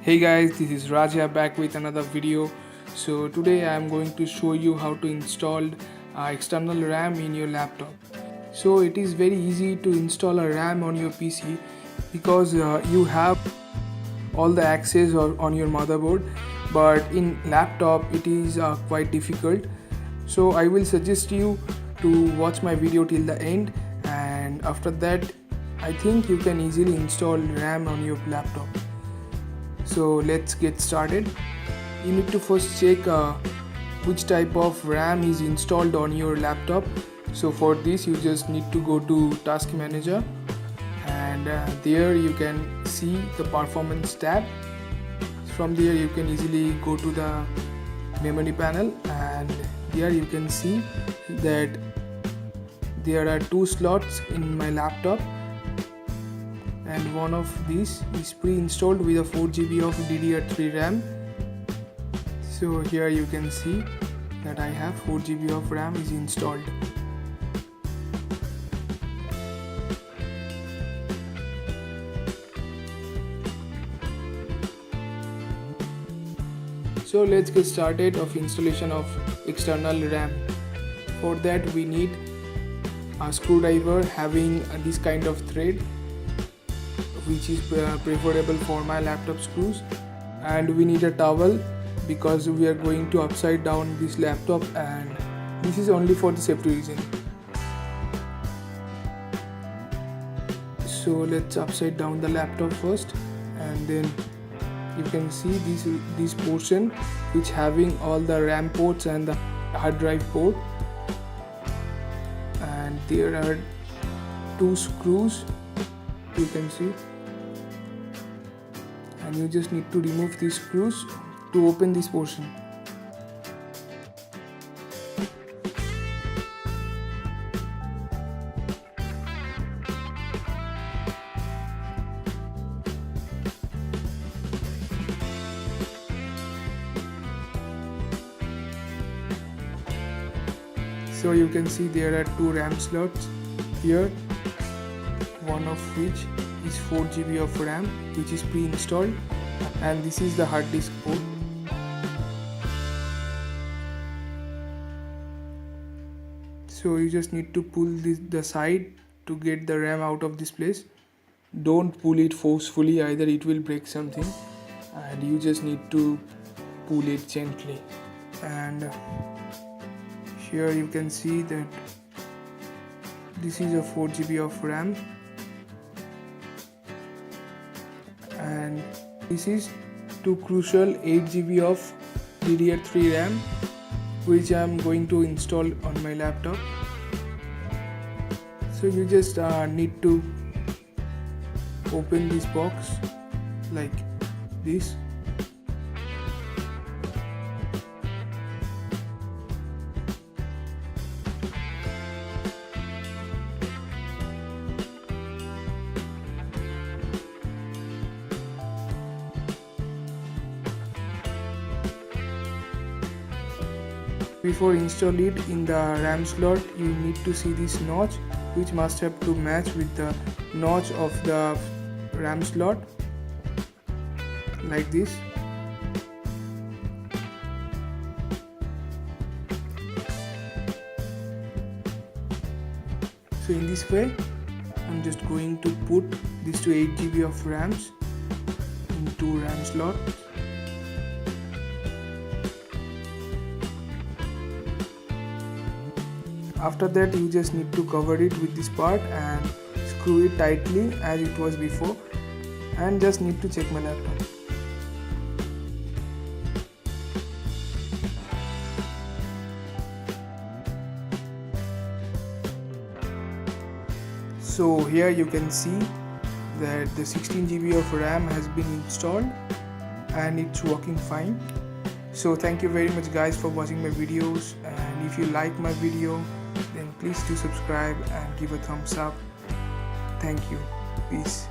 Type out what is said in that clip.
Hey guys, this is Raja back with another video. So today I am going to show you how to install external RAM in your laptop. So it is very easy to install a RAM on your PC because you have all the access on your motherboard, but in laptop it is quite difficult. So I will suggest you to watch my video till the end, and after that I think you can easily install RAM on your laptop. So let's get started. You need to first check which type of RAM is installed on your laptop. So for this you just need to go to Task Manager, and there you can see the Performance tab. From there you can easily go to the Memory panel, and there you can see that there are 2 slots in my laptop, and one of these is pre-installed with a 4 GB of DDR3 RAM. So here you can see that I have 4 GB of RAM is installed. So let's get started of installation of external RAM. For that we need a screwdriver having this kind of thread, which is preferable for my laptop screws, and we need a towel because we are going to upside down this laptop, and this is only for the safety reason. So let's upside down the laptop first, and then you can see this portion which having all the RAM ports and the hard drive port, and there are 2 screws you can see, and you just need to remove these screws to open this portion. So you can see there are 2 RAM slots here, one of which is 4 GB of RAM which is pre-installed, and this is the hard disk port. So you just need to pull the side to get the RAM out of this place. Don't pull it forcefully, either it will break something, and you just need to pull it gently. And here you can see that this is a 4 GB of RAM, and this is 2 crucial 8 GB of DDR3 RAM which I am going to install on my laptop. So you just need to open this box like this. Before install it in the RAM slot, you need to see this notch which must have to match with the notch of the RAM slot like this. So in this way I'm just going to put these 8 GB of RAMs into RAM slot. After that you just need to cover it with this part and screw it tightly as it was before, and just need to check my laptop. So here you can see that the 16 GB of RAM has been installed and it's working fine. So thank you very much guys for watching my videos, and if you like my video then please do subscribe and give a thumbs up. Thank you. Peace.